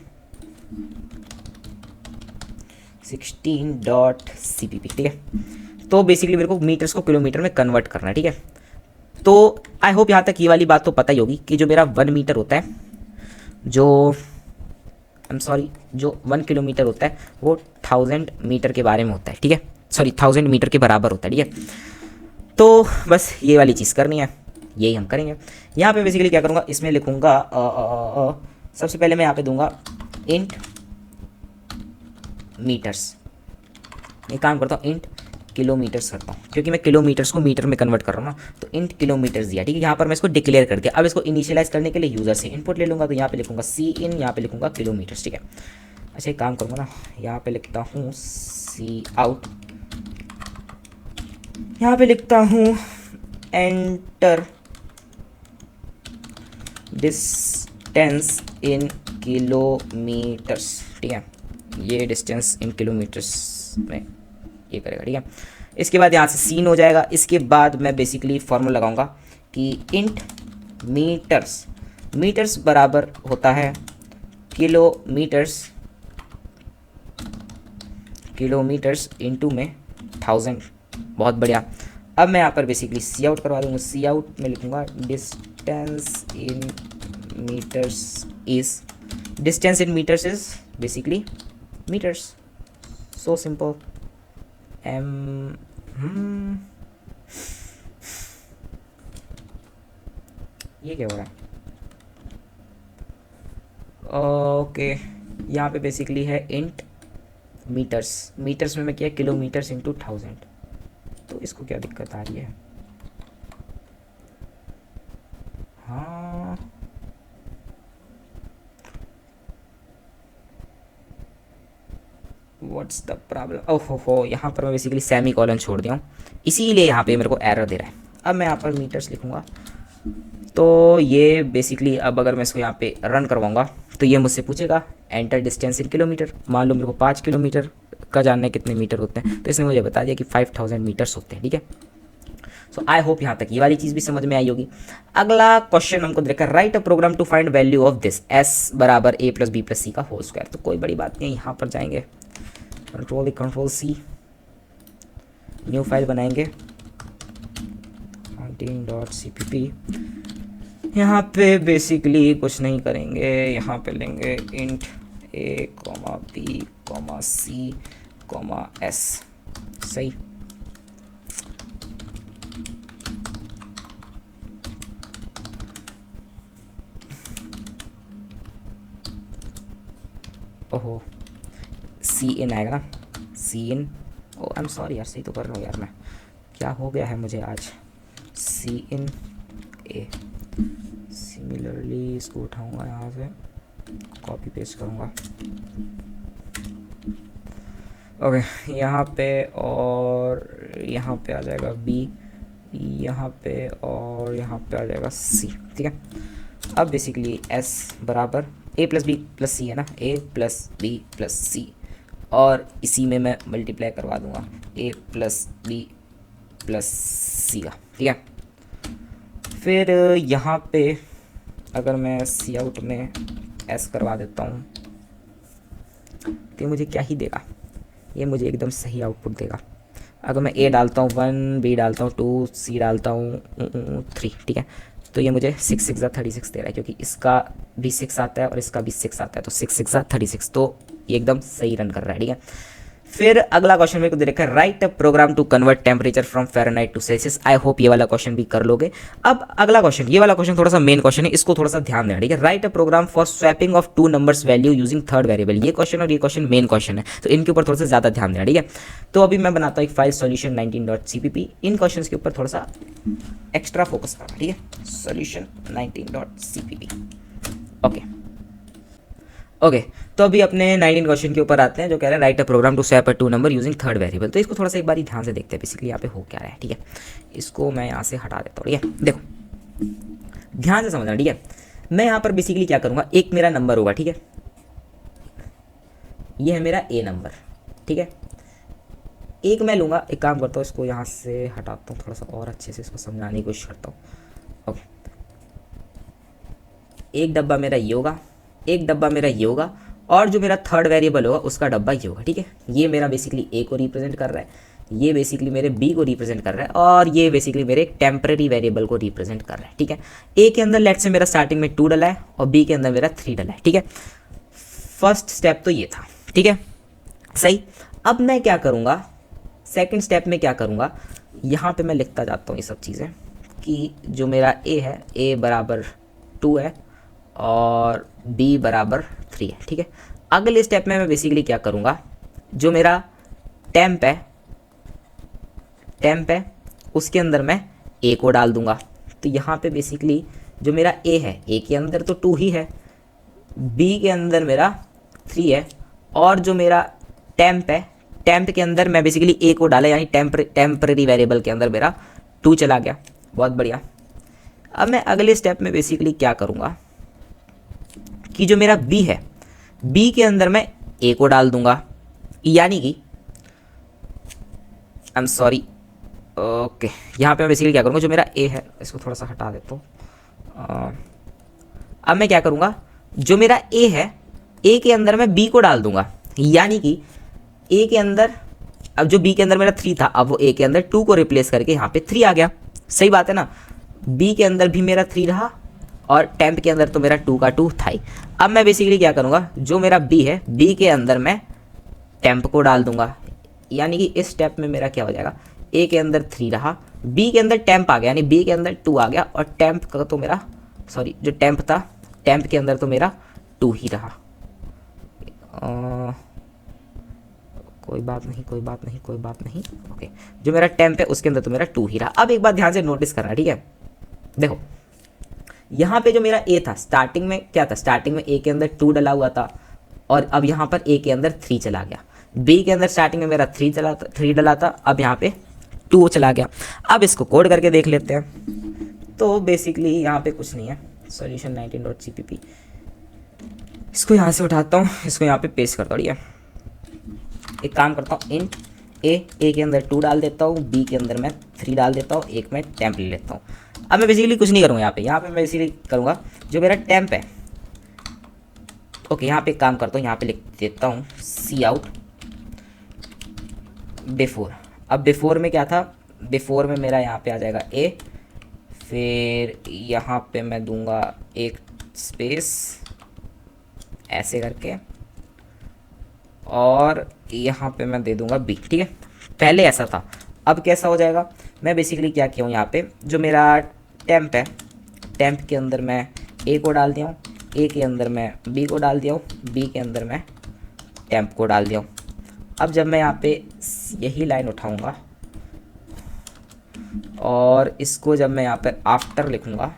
16.cpp, ठीक है। तो बेसिकली मेरे को मीटर्स को किलोमीटर में कन्वर्ट करना है, ठीक है। तो आई होप यहाँ तक ये वाली बात तो पता ही होगी कि जो मेरा 1 मीटर होता है, जो 1 किलोमीटर होता है, वो 1000 मीटर के बारे में होता है, ठीक है। सॉरी 1000 मीटर के बराबर होता है, ठीक है। तो बस ये वाली चीज़ करनी है, यही हम करेंगे। यहाँ पे बेसिकली क्या करूँगा, इसमें लिखूँगा सबसे पहले मैं यहाँ पे दूंगा इंट मीटर्स। एक काम करता हूँ, इंट किलोमीटर्स करता हूँ, क्योंकि मैं किलोमीटर्स को मीटर में कन्वर्ट कर रहा हूँ ना। तो इंट किलोमीटर्स दिया, ठीक है। यहाँ पर मैं इसको डिक्लेयर करके अब इसको इनिशियलाइज करने के लिए यूजर से इनपुट ले लूँगा। तो यहाँ पे लिखूँगा सी इन, यहाँ पे लिखूँगा किलोमीटर्स, ठीक है। अच्छा एक काम करूँगा ना, यहाँ पे लिखता हूँ सी आउट, यहाँ पे लिखता हूँ एंटर डिस्टेंस इन किलोमीटर्स, ठीक है। ये डिस्टेंस इन किलोमीटर्स में ये करेगा, ठीक है। इसके बाद यहाँ से सीन हो जाएगा। इसके बाद मैं बेसिकली फॉर्मूला लगाऊंगा कि इंट मीटर्स बराबर होता है किलोमीटर्स इनटू में 1000। बहुत बढ़िया। अब मैं यहाँ पर बेसिकली सी आउट करवा दूंगा। सी आउट में लिखूंगा distance in meters is basically meters, so simple। ये क्या हो रहा है, ओके। यहाँ पे बेसिकली है इंट मीटर्स में मैं किया किलोमीटर्स इंटू 1000। तो इसको क्या दिक्कत आ रही है, हाँ व्हाट्स द प्रॉब्लम, ओहो यहाँ पर मैं बेसिकली सेमी कॉलन छोड़ दिया हूँ, इसीलिए यहाँ पे मेरे को एरर दे रहा है। अब मैं यहाँ पर मीटर्स लिखूँगा। तो ये बेसिकली अब अगर मैं इसको यहाँ पे रन करवाऊँगा तो ये मुझसे पूछेगा एंटर डिस्टेंस इन किलोमीटर। मान लो मेरे को 5 किलोमीटर का जानना है कितने मीटर होते हैं, तो इसने मुझे बता दिया कि 5000 मीटर्स होते हैं, ठीक है। सो आई होप यहाँ तक ये वाली चीज़ भी समझ में आई होगी। अगला क्वेश्चन हमको देखा, write a program to find value of this S बराबर a + b + c का होल स्क्वायर। तो कोई बड़ी बात नहीं है, यहाँ पर जाएंगे कंट्रोल सी, न्यू फाइल बनाएंगे 19.cpp। यहाँ पे बेसिकली कुछ नहीं करेंगे, यहाँ पे लेंगे int a, b, c, s, सही। ओहो सी इन आएगा ना, सी इन, ओ आई एम सॉरी यार, सही तो कर रहा हूँ यार मैं, क्या हो गया है मुझे आज। सी इन ए, सिमिलरली इसको उठाऊंगा यहाँ से, कॉपी पेस्ट करूँगा, ओके यहाँ पे, और यहाँ पे आ जाएगा बी, यहाँ पे और यहाँ पे आ जाएगा सी, ठीक है। अब बेसिकली s बराबर a प्लस बी प्लस सी है ना, a प्लस बी प्लस सी, और इसी में मैं मल्टीप्लाई करवा दूंगा a प्लस बी प्लस सी का, ठीक है। फिर यहाँ पे अगर मैं सी आउट में s करवा देता हूँ तो मुझे क्या ही देगा, ये मुझे एकदम सही आउटपुट देगा। अगर मैं a डालता हूँ 1, b डालता हूँ 2, c डालता हूँ 3, ठीक है, तो ये मुझे 6 6 36 दे रहा है, क्योंकि इसका भी 6 आता है और इसका भी 6 आता है, तो 6 6 36, तो ये एकदम सही रन कर रहा है, ठीक है। फिर अगला क्वेश्चन मेरे को दे रखा है, write a program to convert temperature from Fahrenheit to Celsius. I hope ये वाला क्वेश्चन भी कर लोगे। अब अगला क्वेश्चन, ये वाला क्वेश्चन थोड़ा सा मेन क्वेश्चन है, इसको थोड़ा सा ध्यान देना, ठीक है। Write a program for swapping of two numbers value using third variable. ये क्वेश्चन और ये क्वेश्चन मेन क्वेश्चन है, तो इनके ऊपर थोड़ा सा ज़्यादा ध्यान देना, ठीक है। तो अभी मैं बनाता हूँ एक फाइल solution 19.cpp, इन क्वेश्चन के ऊपर थोड़ा सा एक्स्ट्रा फोकस करना, ठीक है। solution 19.cpp, okay. तो अभी अपने 19 क्वेश्चन के ऊपर आते हैं, जो कह रहे हैं write a program to swap a two number using third variable. तो इसको थोड़ा सा एक बार ध्यान से देखते हैं बेसिकली यहाँ पे हो क्या रहा है, ठीक है। इसको मैं यहाँ से हटा देता हूँ, ठीक है। देखो ध्यान से समझना, ठीक है। मैं यहाँ पर बेसिकली क्या करूँगा, एक मेरा नंबर होगा, ठीक है, ये है मेरा ए नंबर, ठीक है। एक मैं लूँगा, एक काम करता हूँ, इसको यहाँ से हटाता हूँ, थोड़ा सा और अच्छे से इसको समझाने की कोशिश करता हूँ, ओके। एक डब्बा मेरा ये होगा, एक डब्बा मेरा ये होगा, और जो मेरा थर्ड वेरिएबल होगा उसका डब्बा ये होगा, ठीक है। ये मेरा बेसिकली ए को रिप्रेजेंट कर रहा है, ये बेसिकली मेरे बी को रिप्रेजेंट कर रहा है, और ये बेसिकली मेरे एक टेम्परेरी वेरिएबल को रिप्रेजेंट कर रहा है, ठीक है। ए के अंदर लेट से मेरा स्टार्टिंग में 2 डला है और बी के अंदर मेरा 3 डला है, ठीक है। फर्स्ट स्टेप तो ये था, ठीक है, सही। अब मैं क्या करूँगा, सेकेंड स्टेप में क्या करूँगा, यहाँ पे मैं लिखता जाता हूँ ये सब चीज़ें कि जो मेरा ए है, ए बराबर 2 है और बी बराबर 3 है, ठीक है। अगले स्टेप में मैं बेसिकली क्या करूँगा, जो मेरा टेम्प है उसके अंदर मैं ए को डाल दूंगा। तो यहाँ पे बेसिकली जो मेरा ए है, ए के अंदर तो 2 ही है, बी के अंदर मेरा 3 है, और जो मेरा टेम्प है, टेम्प के अंदर मैं बेसिकली ए को डाला, यानी टेम्परेरी वेरिएबल के अंदर मेरा 2 चला गया, बहुत बढ़िया। अब मैं अगले स्टेप में बेसिकली क्या करूँगा कि जो मेरा बी है, बी के अंदर मैं ए को डाल दूंगा, यानी कि आई एम सॉरी, ओके, यहाँ पे मैं बेसिकली क्या करूँगा, जो मेरा ए है इसको थोड़ा सा हटा देता हूँ। अब मैं क्या करूँगा, जो मेरा ए है, ए के अंदर मैं बी को डाल दूंगा, यानी कि ए के अंदर, अब जो बी के अंदर मेरा 3 था, अब वो ए के अंदर 2 को रिप्लेस करके यहाँ पे 3 आ गया, सही बात है ना। बी के अंदर भी मेरा 3 रहा और टेम्प के अंदर तो मेरा 2 का 2 था ही। अब मैं बेसिकली क्या करूँगा, जो मेरा बी है, बी के अंदर मैं टेम्प को डाल दूंगा, यानी कि इस स्टेप में मेरा क्या हो जाएगा, ए के अंदर 3 रहा, बी के अंदर टेम्प आ गया, यानी बी के अंदर 2 आ गया, और टेम्प का तो मेरा, सॉरी, जो टेम्प था, टेम्प के अंदर तो मेरा 2 ही रहा। कोई बात नहीं, ओके। जो मेरा टेम्प है उसके अंदर तो मेरा 2 ही रहा। अब एक बात ध्यान से नोटिस करना, ठीक है। देखो यहाँ पे जो मेरा ए था, स्टार्टिंग में क्या था, स्टार्टिंग में ए के अंदर 2 डला हुआ था, और अब यहाँ पर ए के अंदर 3 चला गया। बी के अंदर स्टार्टिंग में मेरा 3 डला था, अब यहाँ पे 2 चला गया। अब इसको कोड करके देख लेते हैं। तो बेसिकली यहाँ पे कुछ नहीं है, solution 19.cpp, इसको यहाँ से उठाता हूँ, इसको यहाँ पे पेस्ट करता हूँ, ठीक है। एक काम करता हूँ, इन ए के अंदर 2 डाल देता हूँ, बी के अंदर मैं 3 डाल देता हूँ, एक मैं टेम्प ले लेता हूँ। अब मैं बेसिकली कुछ नहीं करूँगा यहाँ पे मैं बेसिकली करूँगा, जो मेरा टेम्प है, ओके, यहाँ पे एक काम करता हूँ, यहाँ पे लिख देता हूँ सी आउट बिफोर। अब बिफोर में क्या था, बिफोर में मेरा यहाँ पे आ जाएगा ए, फिर यहाँ पे मैं दूंगा एक स्पेस ऐसे करके, और यहाँ पे मैं दे दूंगा बी, ठीक है। पहले ऐसा था, अब कैसा हो जाएगा, मैं बेसिकली क्या किया हूँ, यहाँ पे जो मेरा टेम्प है, टेम्प के अंदर मैं ए को डाल दिया हूँ, ए के अंदर मैं बी को डाल दिया हूँ, बी के अंदर मैं टेम्प को डाल दिया हूँ। अब जब मैं यहाँ पे यही लाइन उठाऊँगा और इसको जब मैं यहाँ पे आफ्टर लिखूँगा,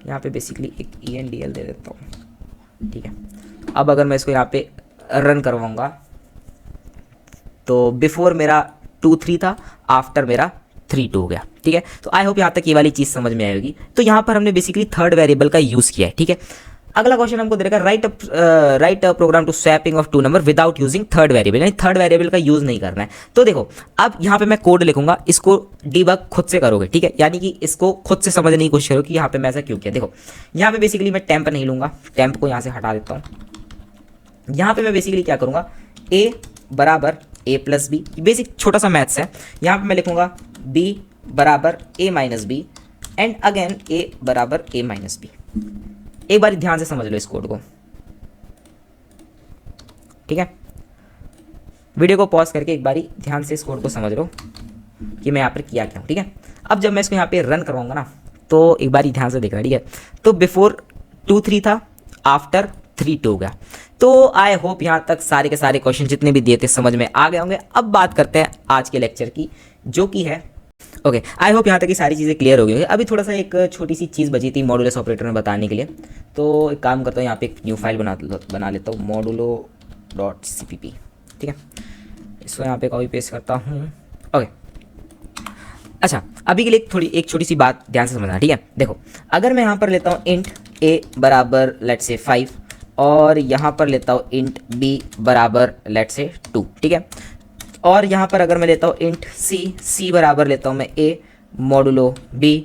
यहाँ पे बेसिकली एक ENDL दे देता हूँ, ठीक है। अब अगर मैं इसको यहाँ पे रन करवाऊँगा तो बिफोर मेरा 2 3 था, आफ्टर मेरा 32 हो गया। ठीक है, तो आई होप यहाँ तक ये वाली चीज़ समझ में आएगी। तो यहाँ पर हमने बेसिकली थर्ड वेरिएबल का यूज़ किया है। ठीक है, अगला क्वेश्चन हमको दे रखा है write a program to swapping of two number without using third variable, यानी थर्ड वेरिएबल का यूज नहीं करना है। तो देखो अब यहाँ पे मैं कोड लिखूंगा, इसको डीबग खुद से करोगे। ठीक है, यानी कि इसको खुद से समझने की कोशिश करो कि यहाँ पे मैं ऐसा क्यों किया। देखो यहाँ पे बेसिकली मैं टेम्प नहीं लूंगा, टेम्प को यहाँ से हटा देता हूँ। यहाँ पे मैं बेसिकली क्या करूंगा, a बराबर a प्लस बी, बेसिक छोटा सा मैथ्स है। यहाँ पे मैं लिखूंगा b बराबर a minus b and again a बराबर a माइनस बी। एक बार ध्यान से समझ लो इस कोड को। ठीक है, वीडियो को पॉज करके एक बारी ध्यान से इस कोड को समझ लो कि मैं यहाँ पर किया क्या हूँ। ठीक है, अब जब मैं इसको यहाँ पे रन करवाऊंगा ना, तो एक बारी ध्यान से देखना। ठीक है, तो बिफोर 2 3 था, आफ्टर 3 2 हो गया। तो आई होप यहाँ तक सारे के सारे क्वेश्चन जितने भी दिए थे समझ में आ गए होंगे। अब बात करते हैं आज के लेक्चर की, जो कि है ओके। आई होप यहाँ तक की सारी चीज़ें क्लियर हो गई होंगी। अभी थोड़ा सा एक छोटी सी चीज़ बची थी मॉडुलस ऑपरेटर में बताने के लिए। तो एक काम करता हूँ, यहाँ पे एक न्यू फाइल बना लेता हूँ, modulo.cpp। ठीक है, इसको यहाँ पे कॉपी पेस्ट करता हूँ। ओके, अच्छा अभी के लिए एक छोटी सी बात ध्यान से समझना। ठीक है, देखो अगर मैं यहाँ पर लेता हूँ इंट a बराबर लेट्स से 5 और यहाँ पर लेता हूँ इंट b बराबर लेट्स से 2। ठीक है, और यहाँ पर अगर मैं लेता हूँ इंट c बराबर लेता हूँ मैं a मॉडुलो b,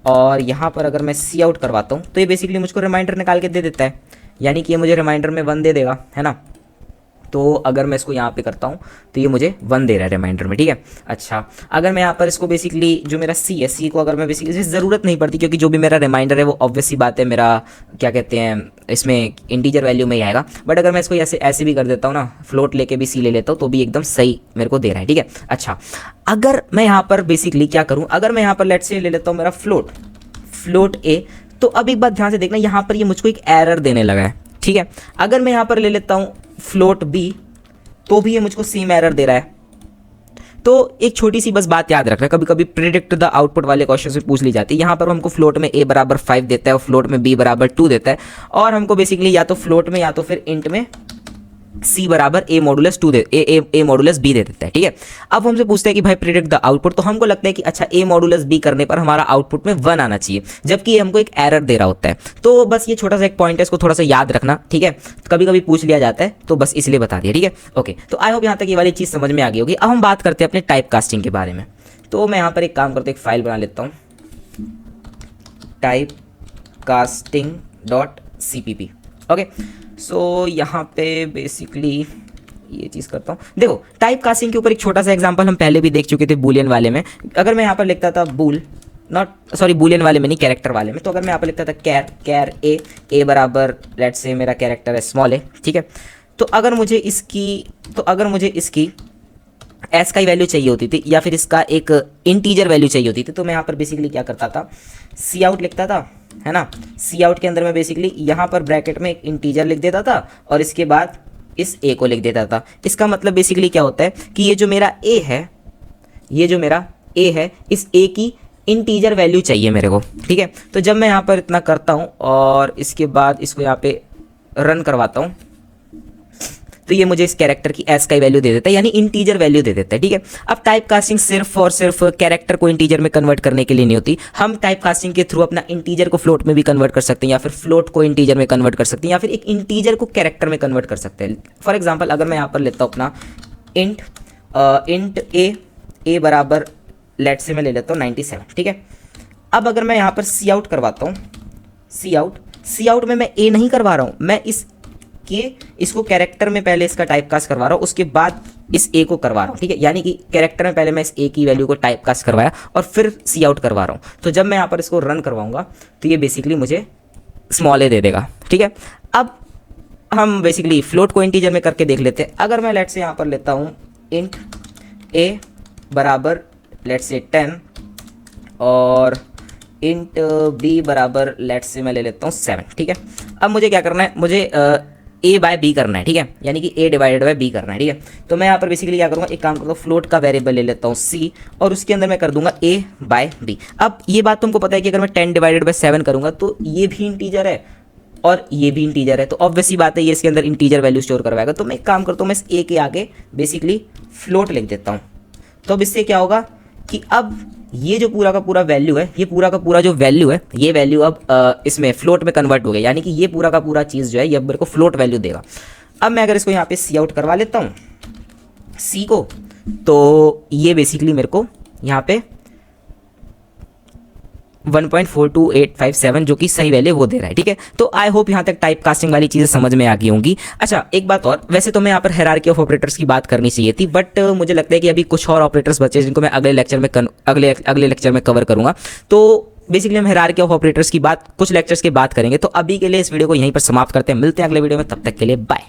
और यहाँ पर अगर मैं सी आउट करवाता हूँ तो ये बेसिकली मुझको रिमाइंडर निकाल के दे देता है, यानी कि ये मुझे रिमाइंडर में 1 दे देगा, है ना। तो अगर मैं इसको यहाँ पे करता हूँ तो ये मुझे 1 दे रहा है रिमाइंडर में। ठीक है, अच्छा अगर मैं यहाँ पर इसको बेसिकली जो मेरा सी है, सी को अगर मैं बेसिकली इसे ज़रूरत नहीं पड़ती, क्योंकि जो भी मेरा रिमाइंडर है वो ऑब्वियस सी बात है मेरा क्या कहते हैं इसमें इंटीजर वैल्यू में ही आएगा। बट अगर मैं इसको ऐसे भी कर देता हूँ ना, फ्लोट लेके भी सी ले लेता हूँ तो भी एकदम सही मेरे को दे रहा है। ठीक है, अच्छा अगर मैं यहाँ पर बेसिकली क्या करूँ, अगर मैं यहाँ पर लेट्स से ले लेता हूँ मेरा फ्लोट ए, तो अब एक बात ध्यान से देखना, यहाँ पर ये मुझको एक एरर देने लगा है। ठीक है, अगर मैं यहाँ पर ले लेता हूँ फ्लोट बी तो भी ये मुझको सेम एरर दे रहा है। तो एक छोटी सी बस बात याद रखना, कभी कभी प्रिडिक्ट द आउटपुट वाले क्वेश्चन से पूछ ली जाती है। यहाँ पर हमको फ्लोट में a बराबर 5 देता है और फ्लोट में b बराबर 2 देता है, और हमको बेसिकली या तो फ्लोट में या तो फिर इंट में c बराबर a modulus 2 they a modulus b दे देता है। ठीक है, अब हमसे पूछते हैं कि भाई प्रिडिक्ट द आउटपुट, तो हमको लगता है कि अच्छा a मॉडुलस b करने पर हमारा आउटपुट में 1 आना चाहिए, जबकि ये हमको एक एरर दे रहा होता है। तो बस ये छोटा सा एक पॉइंट है, इसको थोड़ा सा याद रखना। ठीक है, कभी कभी पूछ लिया जाता है तो बस इसलिए बता दिया। ठीक है, ओके, तो आई होप यहाँ तक ये वाली चीज़ समझ में आ गई होगी। अब हम बात करते हैं अपने टाइप कास्टिंग के बारे में। तो मैं यहाँ पर एक काम करता हूँ, एक फाइल बना लेता हूँ, typecasting.cpp। ओके, सो यहाँ पे बेसिकली ये चीज़ करता हूँ। देखो टाइप कास्टिंग के ऊपर एक छोटा सा एग्जांपल हम पहले भी देख चुके थे बूलियन वाले में। अगर मैं यहाँ पर लिखता था बूलियन वाले में नहीं, कैरेक्टर वाले में, तो अगर मैं यहाँ पर लिखता था कैर ए बराबर लेट्स से मेरा कैरेक्टर है स्मॉल ए। ठीक है, तो अगर मुझे इसकी एस का ही वैल्यू चाहिए होती थी या फिर इसका एक इंटीजर वैल्यू चाहिए होती थी, तो मैं यहाँ पर बेसिकली क्या करता था, सी आउट लिखता था, है ना। सी आउट के अंदर मैं बेसिकली यहाँ पर ब्रैकेट में एक इंटीजर लिख देता था और इसके बाद इस ए को लिख देता था। इसका मतलब बेसिकली क्या होता है कि ये जो मेरा ए है, इस ए की इंटीजर वैल्यू चाहिए मेरे को। ठीक है, तो जब मैं यहाँ पर इतना करता हूँ और इसके बाद इसको यहाँ पे रन करवाता हूँ तो ये मुझे इस कैरेक्टर की एस का ही वैल्यू दे देता है, यानी इंटीजर वैल्यू दे देता है। ठीक है, अब टाइप कास्टिंग सिर्फ और सिर्फ कैरेक्टर को इंटीजर में कन्वर्ट करने के लिए नहीं होती, हम टाइप कास्टिंग के थ्रू अपना इंटीजर को फ्लोट में भी कन्वर्ट कर सकते हैं, या फिर फ्लोट को इंटीजर में कन्वर्ट कर सकते हैं, या फिर एक इंटीजर को कैरेक्टर में कन्वर्ट कर सकते हैं। फॉर एग्जाम्पल अगर मैं यहाँ पर लेता हूँ अपना इंट ए बराबर लेट से मैं ले लेता हूँ 97। ठीक है, अब अगर मैं यहाँ पर सी आउट करवाता हूँ, सी आउट में मैं ए नहीं करवा रहा हूँ, मैं इसको कैरेक्टर में पहले इसका टाइप कास्ट करवा रहा हूँ, उसके बाद इस ए को करवा रहा हूँ। ठीक है, यानी कि कैरेक्टर में पहले मैं इस ए की वैल्यू को टाइप कास्ट करवाया और फिर सी आउट करवा रहा हूँ। तो जब मैं यहाँ पर इसको रन करवाऊंगा तो ये बेसिकली मुझे स्मॉल ए दे देगा। ठीक है, अब हम बेसिकली फ्लोट को इंटीजर में करके देख लेते हैं। अगर मैं लेट से यहाँ पर लेता हूँ इंट ए बराबर लेट से 10 और इंट बी बराबर लेट से मैं ले लेता हूँ 7। ठीक है, अब मुझे क्या करना है, मुझे ए बाय बी करना है। ठीक है, यानी कि ए डिवाइडेड बाय बी करना है। ठीक है, तो मैं यहाँ पर बेसिकली क्या करूँगा, एक काम करता हूँ, फ्लोट का वेरिएबल ले लेता हूँ सी और उसके अंदर मैं कर दूंगा ए बाय बी। अब ये बात तुमको पता है कि अगर मैं 10 डिवाइडेड बाय 7 करूँगा तो ये भी इंटीजर है और ये भी इंटीजर है, तो ऑब्वियसली बात है ये इसके अंदर इंटीजर वैल्यू स्टोर करवाएगा। तो मैं एक काम करता हूँ, मैं इस ए के आगे बेसिकली फ्लोट लिख देता हूँ। तो अब इससे क्या होगा कि अब ये जो पूरा का पूरा वैल्यू है, ये पूरा का पूरा जो वैल्यू है, ये वैल्यू अब इसमें फ्लोट में कन्वर्ट हो गया, यानी कि ये पूरा का पूरा चीज़ जो है ये अब मेरे को फ्लोट वैल्यू देगा। अब मैं अगर इसको यहाँ पे सी आउट करवा लेता हूँ सी को, तो ये बेसिकली मेरे को यहाँ पे 1.42857 जो कि सही वैल्यू वो दे रहा है। ठीक है, तो आई होप यहाँ तक टाइप कास्टिंग वाली चीज़ें समझ में आ गई होंगी। अच्छा एक बात और, वैसे तो मैं यहाँ पर हायरार्की ऑफ ऑपरेटर्स की बात करनी चाहिए थी, बट मुझे लगता है कि अभी कुछ और ऑपरेटर्स बचे जिनको मैं अगले लेक्चर में अगले लेक्चर में कवर करूँगा। तो बेसिकली हम हायरार्की ऑफ ऑपरेटर्स की बात कुछ लेक्चर्स के बाद करेंगे। तो अभी के लिए इस वीडियो को यहीं पर समाप्त करते हैं, मिलते हैं अगले वीडियो में, तब तक के लिए बाय।